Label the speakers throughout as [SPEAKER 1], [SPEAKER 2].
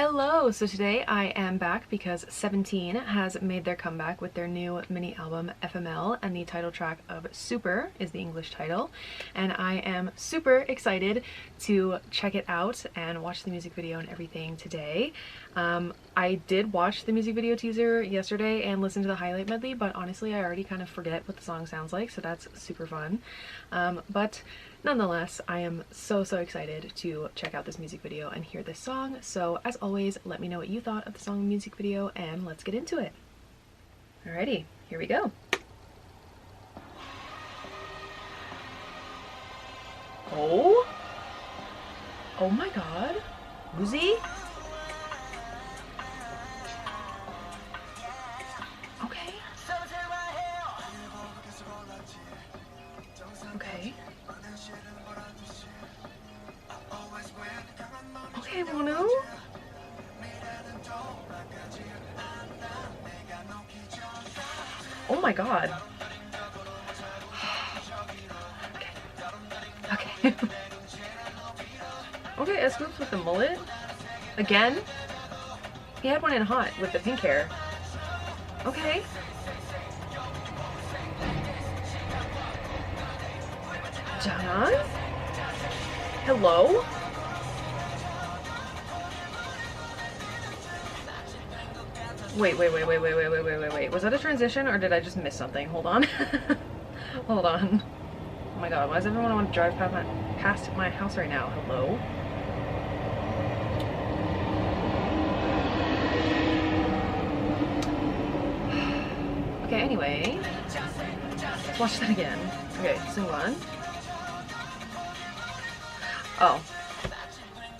[SPEAKER 1] Hello! So today I am back because Seventeen has made their comeback with their new mini album FML, and the title track of Super is the English title, and I am super excited to check it out and watch the music video and everything today. I did watch the music video teaser yesterday and listen to the highlight medley, but honestly I already kind of forget what the song sounds like, so that's super fun. But nonetheless, I am so excited to check out this music video and hear this song. So as always, let me know what you thought of the song and music video, and let's get into it. Alrighty, here we go. Oh my god. Uzi? Okay. Okay. Okay, Mono. Oh my god. Okay. Okay, S-Loops with the mullet. Again? He had one in Hot with the pink hair. Okay. John? Hello? Wait. Was that a transition or did I just miss something? Hold on. Hold on. Oh my god, why does everyone want to drive past my house right now? Hello? Okay, anyway. Let's watch that again. Okay, sing one. Oh.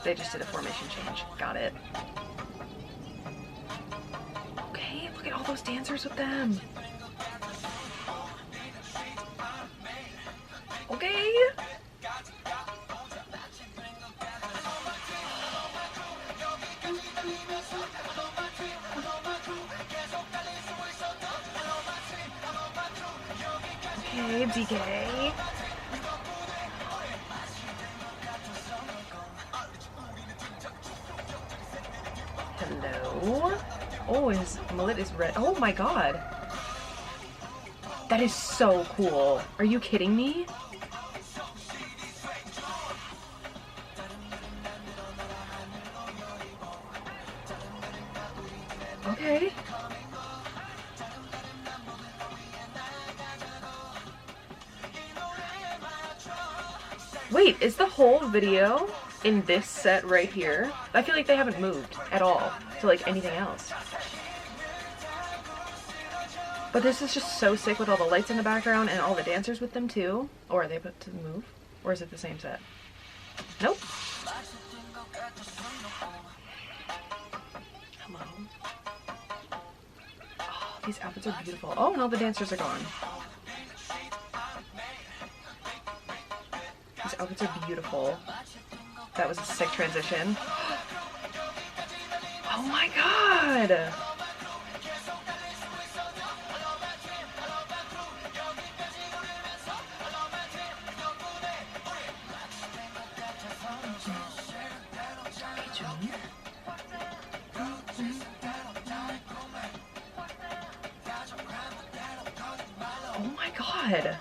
[SPEAKER 1] They just did a formation change. Got it. Okay, look at all those dancers with them. Okay. Okay, DK. Hello. Oh, his mullet is red. Oh my god. That is so cool. Are you kidding me? Okay. Wait, is the whole video in this set right here? I feel like they haven't moved at all to like anything else. But this is just so sick with all the lights in the background and all the dancers with them too. Or are they put to move? Or is it the same set? Nope. Hello. Oh, these outfits are beautiful. Oh, and all the dancers are gone. These outfits are beautiful. That was a sick transition. Oh my god! Oh my god!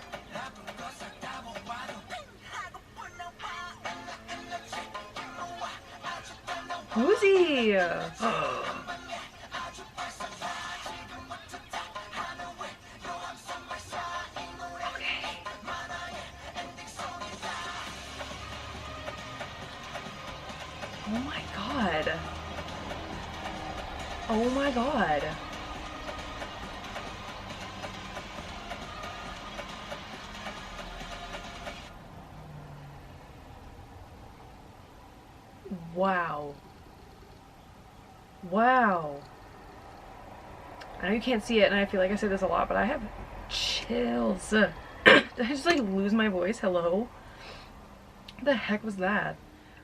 [SPEAKER 1] Uzi! Oh my god. Oh my god. Wow. Wow. I know you can't see it, and I feel like I say this a lot, but I have chills. Did I just like lose my voice? Hello? What the heck was that?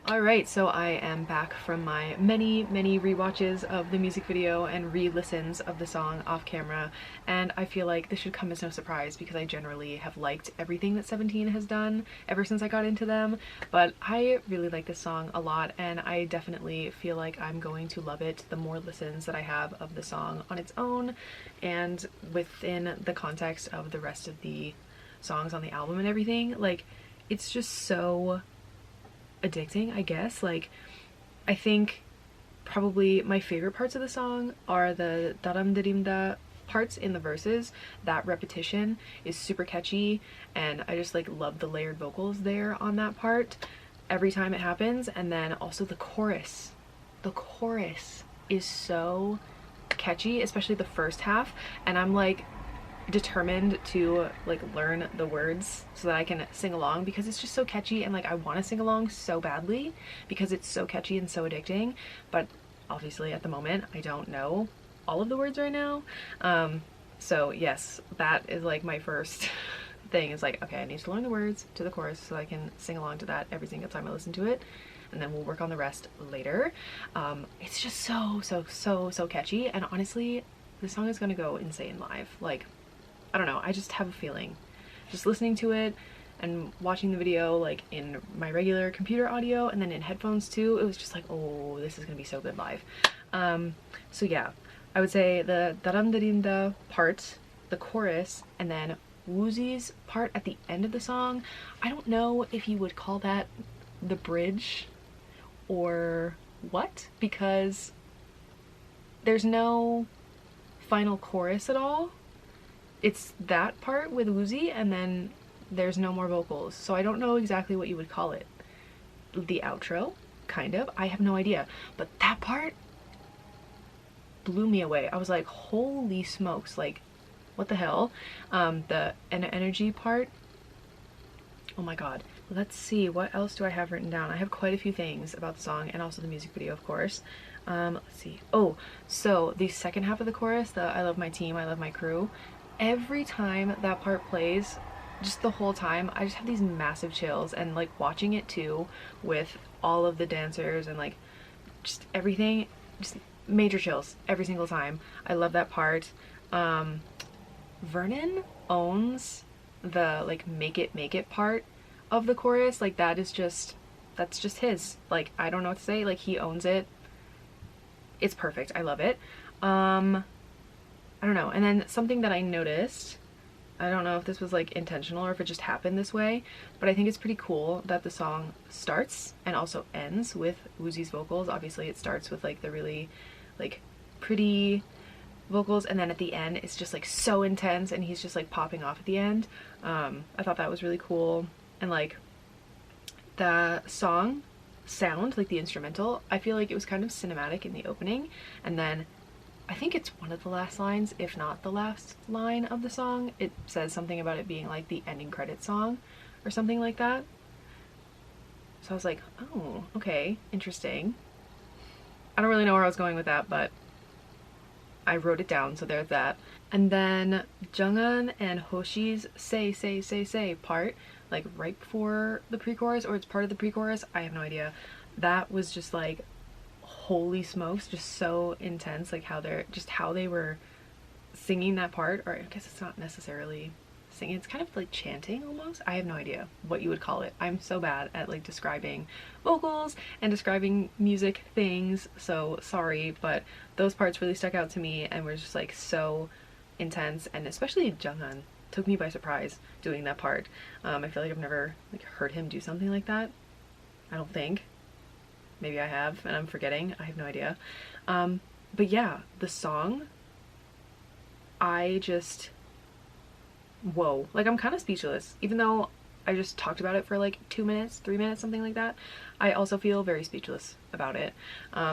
[SPEAKER 1] Alright, so I am back from my many rewatches of the music video and re-listens of the song off camera, and I feel like this should come as no surprise because I generally have liked everything that Seventeen has done ever since I got into them, but I really like this song a lot, and I definitely feel like I'm going to love it the more listens that I have of the song on its own and within the context of the rest of the songs on the album and everything. Like, it's just so addicting, I guess. Like, I think probably my favorite parts of the song are the daramdirimda parts in the verses. That repetition is super catchy, and I just like love the layered vocals there on that part every time it happens. And then also the chorus is so catchy, especially the first half, and I'm like determined to like learn the words so that I can sing along because it's just so catchy, and like I want to sing along so badly because it's so catchy and so addicting, but obviously at the moment I don't know all of the words right now. So yes, that is like my first thing, is like, okay, I need to learn the words to the chorus so I can sing along to that every single time I listen to it, and then we'll work on the rest later. It's just so catchy, and honestly this song is gonna go insane live. Like, I don't know, I just have a feeling. Just listening to it and watching the video like in my regular computer audio and then in headphones too, it was just like, oh, this is gonna be so good live. So yeah, I would say the daramdarinda part, the chorus, and then Woozy's part at the end of the song. I don't know if you would call that the bridge or what, because there's no final chorus at all. It's that part with Woozy, and then there's no more vocals, so I don't know exactly what you would call it. The outro, kind of, I have no idea, but that part blew me away. I was like, holy smokes, like what the hell. The energy part, oh my god. Let's see, what else do I have written down? I have quite a few things about the song and also the music video, of course. Let's see. Oh, so the second half of the chorus, the I love my team, I love my crew, every time that part plays, just the whole time, I just have these massive chills, and like watching it too with all of the dancers and like just everything, just major chills every single time. I love that part. Vernon owns the like make it part of the chorus. Like that's just his. Like, I don't know what to say, like he owns it. It's perfect. I love it. I don't know. And then something that I noticed, I don't know if this was like intentional or if it just happened this way, but I think it's pretty cool that the song starts and also ends with Woozy's vocals. Obviously it starts with like the really like pretty vocals, and then at the end it's just like so intense and he's just like popping off at the end. I thought that was really cool. And like the song sound, like the instrumental, I feel like it was kind of cinematic in the opening, and then I think it's one of the last lines, if not the last line of the song, it says something about it being like the ending credit song or something like that. So I was like, oh, okay, interesting. I don't really know where I was going with that, but I wrote it down, so there's that. And then Junghan and Hoshi's say part, like right before the pre-chorus, or it's part of the pre-chorus, I have no idea. That was just like, holy smokes, just so intense, like how they were singing that part, or I guess it's not necessarily singing, it's kind of like chanting almost. I have no idea what you would call it. I'm so bad at like describing vocals and describing music things, so sorry, but those parts really stuck out to me and were just like so intense, and especially Junghan took me by surprise doing that part. I feel like I've never like heard him do something like that. I don't think. Maybe I have and I'm forgetting. I have no idea. But yeah, the song, I just, whoa, like I'm kind of speechless. Even though I just talked about it for like 2 minutes, 3 minutes, something like that, I also feel very speechless about it.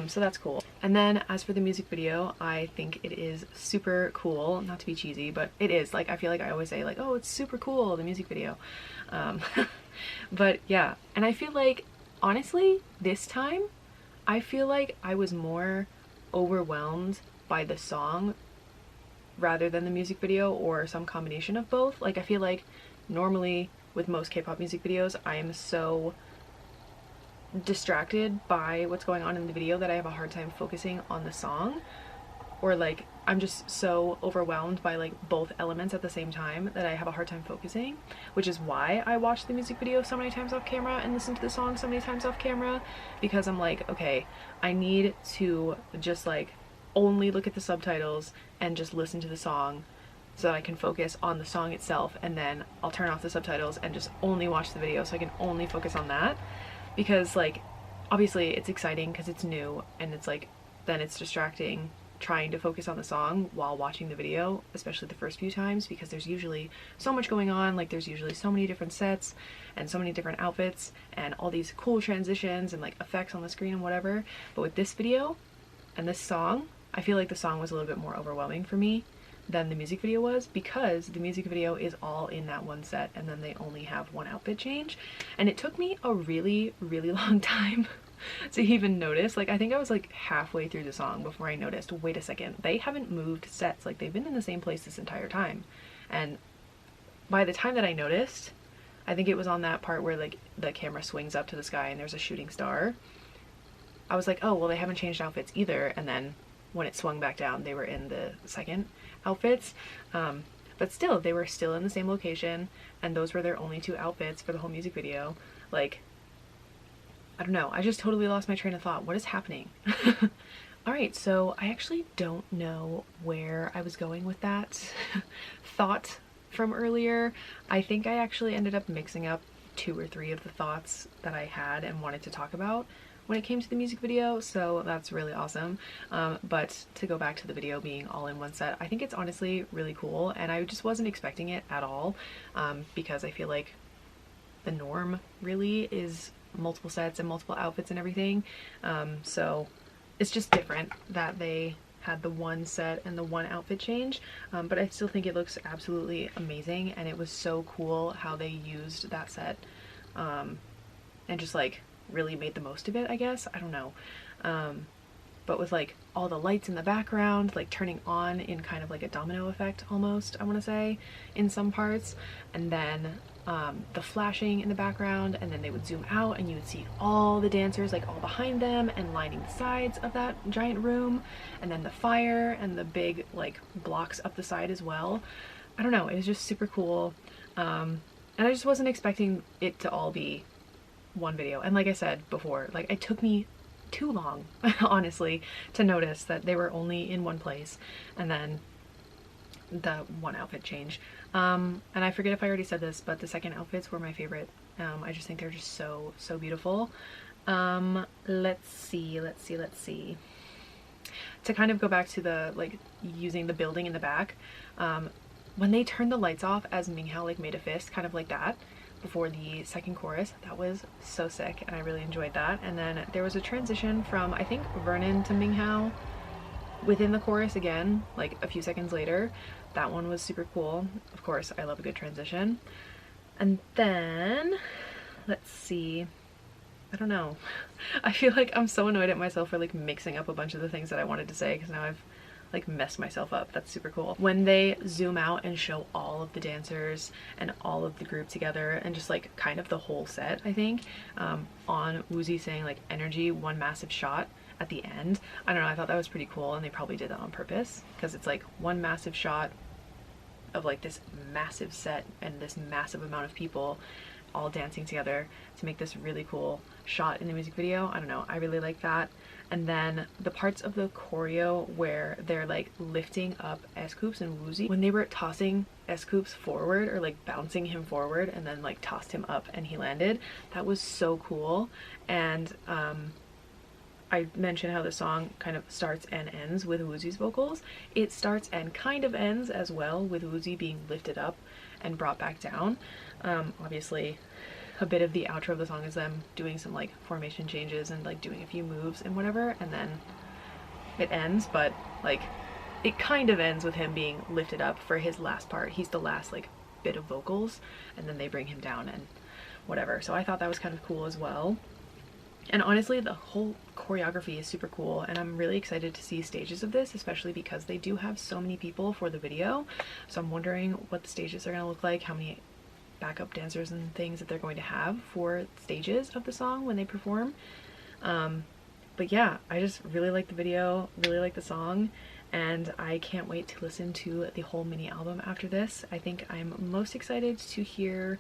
[SPEAKER 1] So that's cool. And then as for the music video, I think it is super cool. Not to be cheesy, but it is. Like, I feel like I always say like, oh, it's super cool, the music video. But yeah, and I feel like, honestly, this time, I feel like I was more overwhelmed by the song rather than the music video, or some combination of both. Like, I feel like normally with most K-pop music videos, I am so distracted by what's going on in the video that I have a hard time focusing on the song, or like I'm just so overwhelmed by like both elements at the same time that I have a hard time focusing, which is why I watch the music video so many times off camera and listen to the song so many times off camera, because I'm like, okay, I need to just like only look at the subtitles and just listen to the song so that I can focus on the song itself, and then I'll turn off the subtitles and just only watch the video so I can only focus on that. Because like obviously it's exciting because it's new, and it's like then it's distracting trying to focus on the song while watching the video, especially the first few times, because there's usually so much going on. Like there's usually so many different sets and so many different outfits and all these cool transitions and like effects on the screen and whatever. But with this video and this song, I feel like the song was a little bit more overwhelming for me than the music video was, because the music video is all in that one set and then they only have one outfit change, and it took me a really long time to even notice. Like I think I was like halfway through the song before I noticed, wait a second, they haven't moved sets, like they've been in the same place this entire time. And by the time that I noticed, I think it was on that part where like the camera swings up to the sky and there's a shooting star, I was like, oh well, they haven't changed outfits either. And then when it swung back down, they were in the second outfits, but still they were still in the same location, and those were their only two outfits for the whole music video. Like I don't know, I just totally lost my train of thought. What is happening? Alright, so I actually don't know where I was going with that thought from earlier. I think I actually ended up mixing up 2 or 3 of the thoughts that I had and wanted to talk about when it came to the music video, so that's really awesome. But to go back to the video being all in one set, I think it's honestly really cool, and I just wasn't expecting it at all, because I feel like the norm really is multiple sets and multiple outfits and everything. So it's just different that they had the one set and the one outfit change, but I still think it looks absolutely amazing, and it was so cool how they used that set and just like really made the most of it, I guess. I don't know. But with like all the lights in the background like turning on in kind of like a domino effect almost, I want to say, in some parts, and then the flashing in the background, and then they would zoom out and you would see all the dancers like all behind them and lining the sides of that giant room, and then the fire and the big like blocks up the side as well. I don't know, it was just super cool, and I just wasn't expecting it to all be one video. And like I said before, like it took me too long honestly to notice that they were only in one place, and then the one outfit change. And I forget if I already said this, but the second outfits were my favorite. I just think they're just so beautiful. Let's see. To kind of go back to the like using the building in the back, when they turned the lights off as Minghao like made a fist, kind of like that, before the second chorus, that was so sick and I really enjoyed that. And then there was a transition from I think Vernon to Minghao within the chorus again, like a few seconds later. That one was super cool. Of course, I love a good transition. And then let's see, I don't know. I feel like I'm so annoyed at myself for like mixing up a bunch of the things that I wanted to say, because now I've like messed myself up. That's super cool. When they zoom out and show all of the dancers and all of the group together and just like kind of the whole set, I think, on Woozi saying like energy, one massive shot at the end. I don't know, I thought that was pretty cool, and they probably did that on purpose, because it's like one massive shot of like this massive set and this massive amount of people all dancing together to make this really cool shot in the music video. I don't know, I really like that. And then the parts of the choreo where they're like lifting up S-Coups and Woozi, when they were tossing S-Coups forward or like bouncing him forward and then like tossed him up and he landed, that was so cool. And I mentioned how the song kind of starts and ends with Woozi's vocals. It starts and kind of ends as well with Woozi being lifted up and brought back down. Obviously a bit of the outro of the song is them doing some like formation changes and like doing a few moves and whatever, and then it ends, but like it kind of ends with him being lifted up for his last part. He's the last like bit of vocals, and then they bring him down and whatever. So I thought that was kind of cool as well. And honestly, the whole choreography is super cool, and I'm really excited to see stages of this, especially because they do have so many people for the video. So I'm wondering what the stages are going to look like, how many backup dancers and things that they're going to have for stages of the song when they perform. But yeah, I just really like the video, really like the song, and I can't wait to listen to the whole mini album after this. I think I'm most excited to hear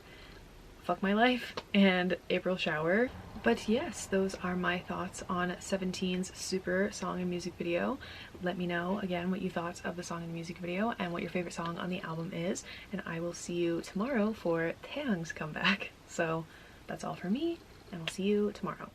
[SPEAKER 1] Fuck My Life and April Shower. But yes, those are my thoughts on Seventeen's Super song and music video. Let me know again what you thought of the song and music video and what your favorite song on the album is, and I will see you tomorrow for Taeyang's comeback. So that's all for me, and I'll see you tomorrow.